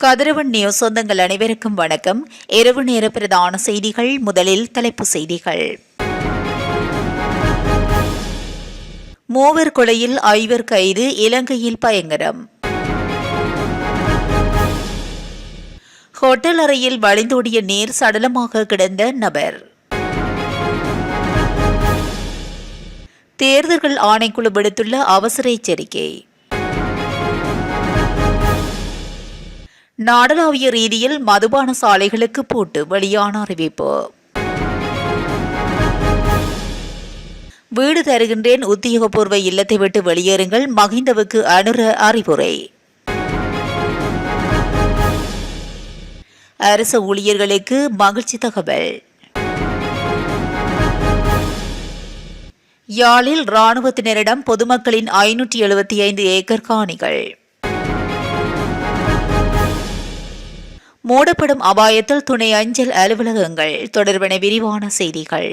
கதிரவன் news சொந்தங்கள் அனைவருக்கும் வணக்கம். இரவு நேர பிரதான செய்திகள். முதலில் தலைப்பு செய்திகள். மூவர் கொலையில் 5 கைது, இலங்கையில் பயங்கரம். ஹோட்டல் அறையில் வழிந்தோடிய நீர், சடலமாக கிடந்த நபர். தேர்தல்கள் ஆணைக்குழு விடுத்துள்ள அவசர எச்சரிக்கை. நாடளாவிய ரீதியில் மதுபான சாலைகளுக்கு பூட்டு, வெளியான அறிவிப்பு. வீடு தருகின்றேன், உத்தியோகபூர்வ இல்லத்தை விட்டு வெளியேறுங்கள், மகிந்தவுக்கு அனுர அறிவுரை. அரசு ஊழியர்களுக்கு மகிழ்ச்சி தகவல். யாழில் இராணுவத்தினரிடம் பொதுமக்களின் 575 ஏக்கர் காணிகள். மூடப்படும் அபாயத்தில் துணை அஞ்சல் அலுவலகங்கள் தொடர்பான விரிவான செய்திகள்.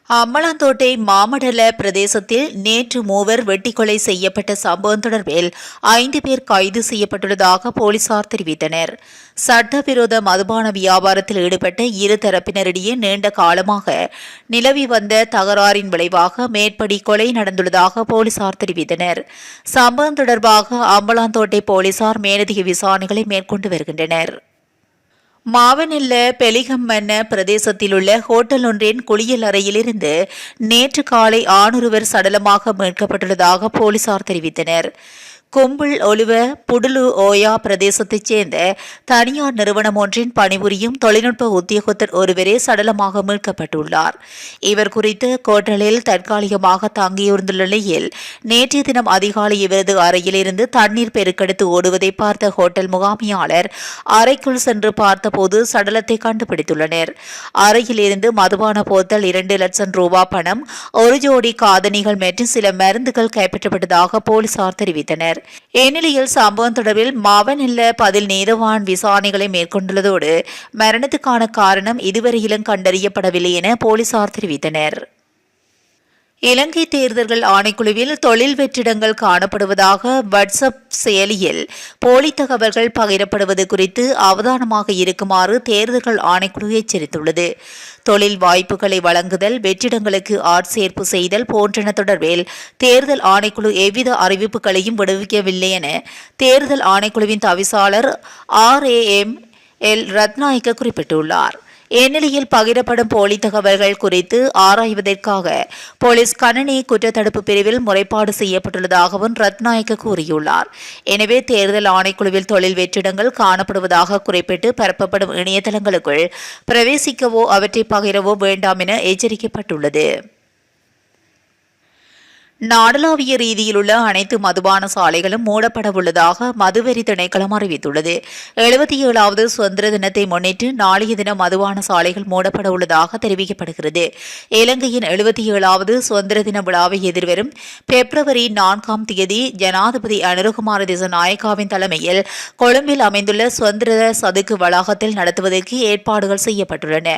அம்பலாந்தோட்டை மாமடல பிரதேசத்தில் நேற்று மூவர் வெட்டிக்கொலை செய்யப்பட்ட சம்பவம் தொடர்பில் 5 பேர் கைது செய்யப்பட்டுள்ளதாக போலீசார் தெரிவித்தனர். சட்டவிரோத மதுபான வியாபாரத்தில் ஈடுபட்ட இரு தரப்பினரிடையே நீண்ட காலமாக நிலவி வந்த தகராறின் விளைவாக மேற்படி கொலை நடந்துள்ளதாக போலீசார் தெரிவித்தனர். சம்பவம் தொடர்பாக அம்பலாந்தோட்டை போலீசார் மேலதிக விசாரணைகளை மேற்கொண்டு வருகின்றனர். மாவனல்ல பெலிகம்மன்ன பிரதேசத்தில் உள்ள ஹோட்டல் ஒன்றின் குளியல் அறையிலிருந்து நேற்று காலை ஆணொருவர் சடலமாக மீட்கப்பட்டுள்ளதாக போலீசார் தெரிவித்தனர். கும்புள் ஒலுவ புடுலு ஓயா பிரதேசத்தைச் சேர்ந்த தனியார் நிறுவனம் ஒன்றின் பணிபுரியும் தொழில்நுட்ப உத்தியோகத்தர் ஒருவரே சடலமாக மீட்கப்பட்டுள்ளார். இவர் குறித்து கோட்டலில் தற்காலிகமாக தங்கியிருந்துள்ள நிலையில் நேற்றைய தினம் அதிகாலை இவரது அறையிலிருந்து தண்ணீர் பெருக்கெடுத்து ஓடுவதை பார்த்த ஹோட்டல் முகாமியாளர் அறைக்குள் சென்று பார்த்தபோது சடலத்தை கண்டுபிடித்துள்ளனர். அறையிலிருந்து மதுபான போத்தல், 2 லட்சம் ரூபாய் பணம், 1 ஜோடி காதணிகள் மற்றும் சில மருந்துகள் கைப்பற்றப்பட்டதாக போலீசார் தெரிவித்தனர். இந்நிலையில் சம்பவம் தொடர்பில் மாவனல்ல பதில் நீதவான் விசாரணைகளை மேற்கொண்டுள்ளதோடு மரணத்துக்கான காரணம் இதுவரையிலும் கண்டறியப்படவில்லை என போலீசார் தெரிவித்தனர். இலங்கை தேர்தல்கள் ஆணைக்குழுவில் தொழில் வெற்றிடங்கள் காணப்படுவதாக வாட்ஸ்அப் செயலியில் போலி தகவல்கள் பகிரப்படுவது குறித்து அவதானமாக இருக்குமாறு தேர்தல்கள் ஆணைக்குழு எச்சரித்துள்ளது. தொழில் வாய்ப்புகளை வழங்குதல், வெற்றிடங்களுக்கு ஆட்சேர்ப்பு செய்தல் போன்றன தொடர்பில் தேர்தல் ஆணைக்குழு எவ்வித அறிவிப்புகளையும் விடுவிக்கவில்லை என தேர்தல் ஆணைக்குழுவின் தவிசாளர் RAM.L. ரத்நாயக்க குறிப்பிட்டுள்ளார். இந்நிலையில் பகிரப்படும் போலி தகவல்கள் குறித்து ஆராய்வதற்காக போலீஸ் கணனி குற்றத்தடுப்பு பிரிவில் முறைப்பாடு செய்யப்பட்டுள்ளதாகவும் ரத்நாயக்க கூறியுள்ளார். எனவே தேர்தல் ஆணைக்குழுவில் தொழில் வெற்றிடங்கள் காணப்படுவதாக குறிப்பிட்டு பரப்பப்படும் இணையதளங்களுக்குள் பிரவேசிக்கவோ அவற்றை பகிரவோ வேண்டாம் என எச்சரிக்கப்பட்டுள்ளது. நாடளாவிய ரீதியில் உள்ள அனைத்து மதுபான சாலைகளும் மூடப்படவுள்ளதாக மதுவெறி திணைக்களம் அறிவித்துள்ளது. 77வது சுதந்திர தினத்தை முன்னிட்டு நாளைய தினம் மதுபான சாலைகள் மூடப்பட உள்ளதாக தெரிவிக்கப்படுகிறது. இலங்கையின் 77வது சுதந்திர தின விழாவை எதிர்வரும் பிப்ரவரி 4ஆம் தேதி ஜனாதிபதி அனுரகுமார திசாநாயக்காவின் தலைமையில் கொழும்பில் அமைந்துள்ள சுதந்திர சதுக்கு வளாகத்தில் நடத்துவதற்கு ஏற்பாடுகள் செய்யப்பட்டுள்ளன.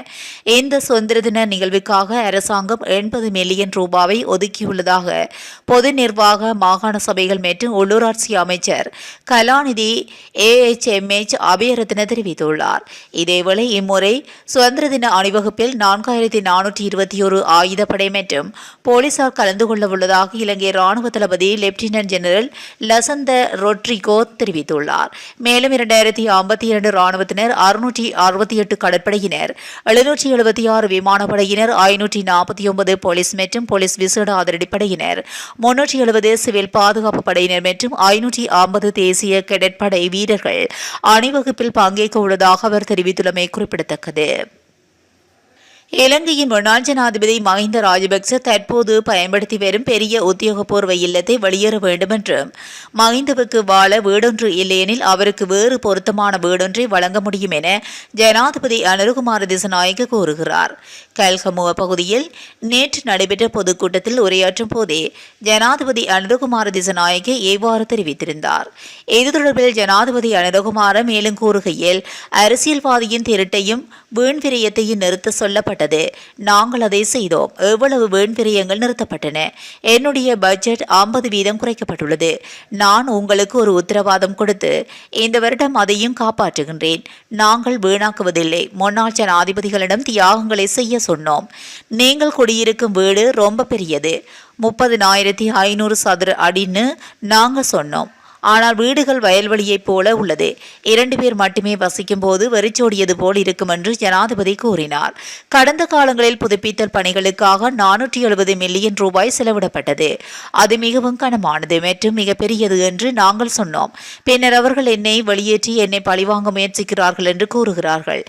இந்த சுதந்திர தின நிகழ்வுக்காக அரசாங்கம் 80 மில்லியன் ரூபாவை ஒதுக்கியுள்ளதாக பொது நிர்வாக, மாகாண சபைகள் மற்றும் உள்ளூராட்சி அமைச்சர் கலாநிதி AHMH அபயரத்ன தெரிவித்துள்ளார். இதேவேளை இம்முறை சுதந்திர தின அணிவகுப்பில் 4421 ஆயுதப்படை மற்றும் போலீசார் கலந்து கொள்ள உள்ளதாக இலங்கை ராணுவ தளபதி லெப்டினன்ட் ஜெனரல் லசந்த ரொட்ரிகோ தெரிவித்துள்ளார். மேலும் 2052 ராணுவத்தினர், 668 கடற்படையினர், 776 விமானப்படையினர், 549 போலீஸ் மற்றும் போலீஸ் விசேட அதிரடிப்படையினர், 370 சிவில் பாதுகாப்பு படையினர் மற்றும் 550 தேசிய கேடட் படை வீரர்கள் அணிவகுப்பில் பங்கேற்க உள்ளதாக அவர் தெரிவித்துள்ளமை குறிப்பிடத்தக்கது. இலங்கையின் முன்னாள் ஜனாதிபதி மஹிந்த ராஜபக்ச தற்போது பயன்படுத்தி வரும் பெரிய உத்தியோகபூர்வ இல்லத்தை வெளியேற வேண்டும் என்றும், மஹிந்தவுக்கு வாழ வீடொன்று இல்லையெனில் அவருக்கு வேறு பொருத்தமான வீடொன்றை வழங்க முடியும் என ஜனாதிபதி அனுரகுமார திசாநாயக்க கூறுகிறார். கல்கமுவ பகுதியில் நேற்று நடைபெற்ற பொதுக்கூட்டத்தில் உரையாற்றும் போதே ஜனாதிபதி அனுரகுமார திசாநாயக்க இவ்வாறு தெரிவித்திருந்தார். இது தொடர்பில் ஜனாதிபதி அனுரகுமார மேலும் கூறுகையில், அரசியல்வாதியின் திருட்டையும் வீண் விரயத்தையும் நிறுத்த சொல்லப்பட்ட கேட்கப்பட்டது. நாங்கள் அதை செய்தோம். எவ்வளவு வீண்விரயங்கள் நிறுத்தப்பட்டன. என்னுடைய பட்ஜெட் 50% குறைக்கப்பட்டுள்ளது. நான் உங்களுக்கு ஒரு உத்தரவாதம் கொடுத்து இந்த வருடம் அதையும் காப்பாற்றுகின்றேன். நாங்கள் வீணாக்குவதில்லை. முன்னாள் ஜனாதிபதிகளிடம் தியாகங்களை செய்ய சொன்னோம். நீங்கள் குடியிருக்கும் வீடு ரொம்ப பெரியது, 30,500 சதுர அடின்னு நாங்க சொன்னோம். ஆனால் வீடுகள் வயல்வெளியைப் போல உள்ளது. 2 பேர் மட்டுமே வசிக்கும் போது வெறிச்சோடியது போல் இருக்கும் என்று ஜனாதிபதி கூறினார். கடந்த காலங்களில் புதுப்பித்தல் பணிகளுக்காக 470 மில்லியன் ரூபாய் செலவிடப்பட்டது. அது மிகவும் கனமானது மற்றும் மிக பெரியது என்று நாங்கள் சொன்னோம். பின்னர் அவர்கள் என்னை வெளியேற்றி என்னை பழிவாங்க முயற்சிக்கிறார்கள் என்று கூறுகிறார்கள்.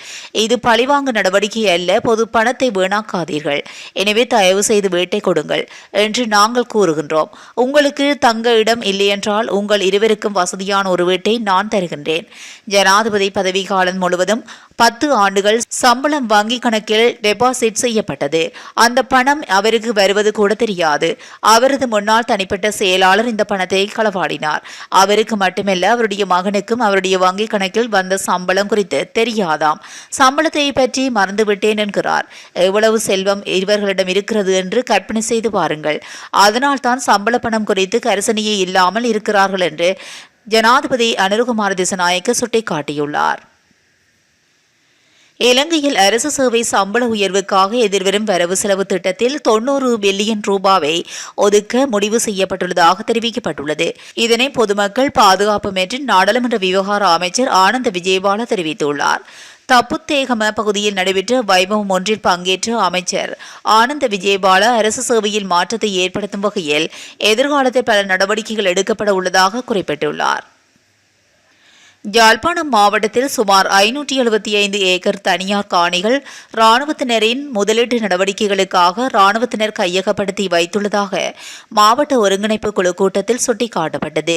இது பழிவாங்க நடவடிக்கை அல்ல. பொது பணத்தை வீணாக்காதீர்கள். எனவே தயவு செய்து வீட்டை கொடுங்கள் என்று நாங்கள் கூறுகின்றோம். உங்களுக்கு தங்க இடம் இல்லையென்றால் உங்கள் இருவருக்கும் வசதியான ஒரு வீட்டை நான் தருகின்றேன். ஜனாதிபதி பதவிக்காலம் முழுவதும் 10 ஆண்டுகள் சம்பளம் வங்கி கணக்கில் டெபாசிட் செய்யப்பட்டது. அந்த பணம் அவருக்கு வருவது கூட தெரியாது. அவரது முன்னாள் தனிப்பட்ட செயலாளர் இந்த பணத்தை களவாடினார். அவருக்கு மட்டுமல்ல, அவருடைய மகனுக்கும் அவருடைய வங்கி கணக்கில் வந்த சம்பளம் குறித்து தெரியாதாம். சம்பளத்தை பற்றி மறந்துவிட்டேன் என்கிறார். எவ்வளவு செல்வம் இவர்களிடம் இருக்கிறது என்று கற்பனை செய்து பாருங்கள். அதனால் தான் சம்பள பணம் குறித்து கரிசனையே இல்லாமல் இருக்கிறார்கள் என்று ஜனாதிபதி அனுரகுமார திசாநாயக்க சுட்டிக்காட்டியுள்ளார். இலங்கையில் அரசு சேவை சம்பள உயர்வுக்காக எதிர்வரும் வரவு செலவு திட்டத்தில் 90 பில்லியன் ரூபாவை ஒதுக்க முடிவு செய்யப்பட்டுள்ளதாக தெரிவிக்கப்பட்டுள்ளது. இதனை பொதுமக்கள் பாதுகாப்பு மற்றும் நாடாளுமன்ற விவகார அமைச்சர் ஆனந்த விஜயபால தெரிவித்துள்ளார். தப்புத்தேகம பகுதியில் நடைபெற்ற வைபவம் ஒன்றில் பங்கேற்ற அமைச்சர் ஆனந்த விஜயபால அரசு சேவையில் மாற்றத்தை ஏற்படுத்தும் வகையில் எதிர்காலத்தில் பல நடவடிக்கைகள் எடுக்கப்பட உள்ளதாக குறிப்பிட்டுள்ளார். யாழ்ப்பாணம் மாவட்டத்தில் சுமார் 575 ஏக்கர் தனியார் காணிகள் இராணுவத்தினரின் முதலீட்டு நடவடிக்கைகளுக்காக இராணுவத்தினர் கையகப்படுத்தி வைத்துள்ளதாக மாவட்ட ஒருங்கிணைப்பு குழு கூட்டத்தில் சுட்டிக்காட்டப்பட்டது.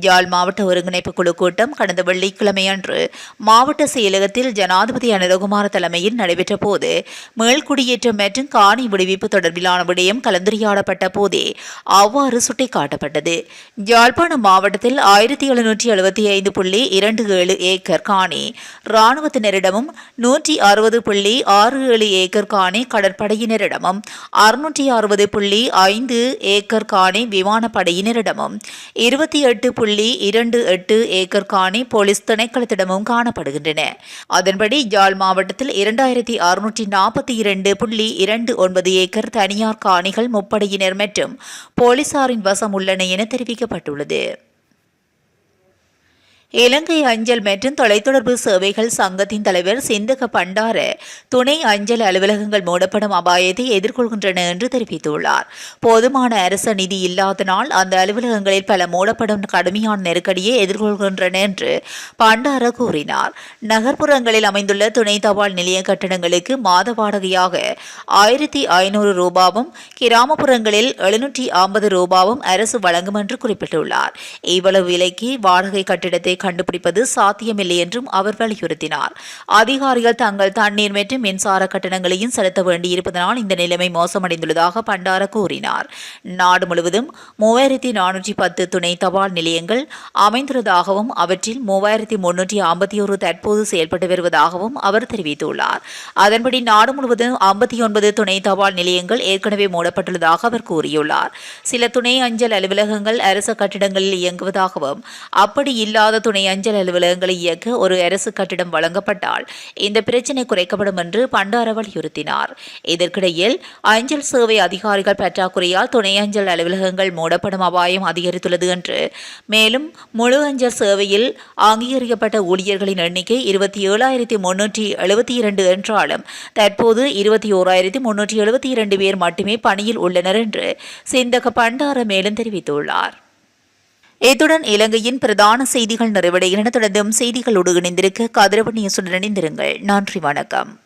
யாழ் மாவட்ட ஒருங்கிணைப்பு குழு கூட்டம் கடந்த வெள்ளிக்கிழமையன்று மாவட்ட செயலகத்தில் ஜனாதிபதி அனுரகுமார தலைமையில் நடைபெற்ற போது மேல்குடியேற்றம் மற்றும் காணி விடுவிப்பு தொடர்பிலான விடயம் கலந்துரையாடப்பட்ட போதே அவ்வாறு சுட்டிக்காட்டப்பட்டது. யாழ்ப்பாணம் மாவட்டத்தில் 1775.27 ஏக்கர் காணி இராணுவத்தினரிடமும் 160.67 ஏக்கர் காணி கடற்படையினரிடமும் 660.5 ஏக்கர் காணி விமானப்படையினரிடமும் 28.28 ஏக்கர் காணி போலீஸ் திணைக்களத்திடமும் காணப்படுகின்றன. அதன்படி யாழ் மாவட்டத்தில் 2642.29 ஏக்கர் தனியார் காணிகள் முப்படையினர் மற்றும் போலீசாரின் வசம் உள்ளன என தெரிவிக்கப்பட்டுள்ளது. இலங்கை அஞ்சல் மற்றும் தொலைத்தொடர்பு சேவைகள் சங்கத்தின் தலைவர் சிந்தக பண்டார துணை அஞ்சல் அலுவலகங்கள் மூடப்படும் அபாயத்தை எதிர்கொள்கின்றன என்று தெரிவித்துள்ளார். போதுமான அரச நிதி இல்லாதனால் அந்த அலுவலகங்களில் பல மூடப்படும் கடுமையான நெருக்கடியை எதிர்கொள்கின்றன என்று பண்டார கூறினார். நகர்ப்புறங்களில் அமைந்துள்ள துணை தபால் நிலைய கட்டடங்களுக்கு மாத வாடகையாக 1500 ரூபாவும் கிராமப்புறங்களில் 750 ரூபாவும் அரசு வழங்கும் என்று குறிப்பிட்டுள்ளார். இவ்வளவு விலைக்கு வாடகை கட்டிடத்தை கண்டுபிடிப்பது சாத்தியமில்லை என்றும் அவர் வலியுறுத்தினார். அதிகாரிகள் தங்கள் தண்ணீர் மற்றும் மின்சார கட்டணங்களையும் செலுத்த வேண்டியிருப்பதனால் இந்த நிலைமை மோசமடைந்துள்ளதாக பண்டார கூறினார். நாடு முழுவதும் 3410 துணை தபால் நிலையங்கள் அமைந்துள்ளதாகவும் அவற்றில் 3351 தற்போது செயல்பட்டு வருவதாகவும் அவர் தெரிவித்துள்ளார். அதன்படி நாடு முழுவதும் 59 துணை தபால் நிலையங்கள் ஏற்கனவே மூடப்பட்டுள்ளதாக அவர் கூறியுள்ளார். சில துணை அஞ்சல் அலுவலகங்கள் அரசு கட்டிடங்களில் இயங்குவதாகவும் அப்படி இல்லாத துணை அஞ்சல் அலுவலகங்களை இயக்க ஒரு அரசு கட்டிடம் வழங்கப்பட்டால் இந்த பிரச்சினை குறைக்கப்படும் என்று பண்டார வலியுறுத்தினார். இதற்கிடையில் அஞ்சல் சேவை அதிகாரிகள் பற்றாக்குறையால் துணை அஞ்சல் அலுவலகங்கள் மூடப்படும் அபாயம் அதிகரித்துள்ளது என்று, மேலும் முழு அஞ்சல் சேவையில் அங்கீகரிக்கப்பட்ட ஊழியர்களின் எண்ணிக்கை 27,372 என்றாலும் தற்போது 21,372 பேர் மட்டுமே பணியில் உள்ளனர் என்று சிந்தக பண்டார மேலும் தெரிவித்துள்ளார். இத்துடன் இலங்கையின் பிரதான செய்திகள் நிறைவடைகின்றன. தொடர்ந்தும் செய்திகளோடு இணைந்திருக்க கதிரவன் நியூஸுடன் இணைந்திருங்கள். நன்றி, வணக்கம்.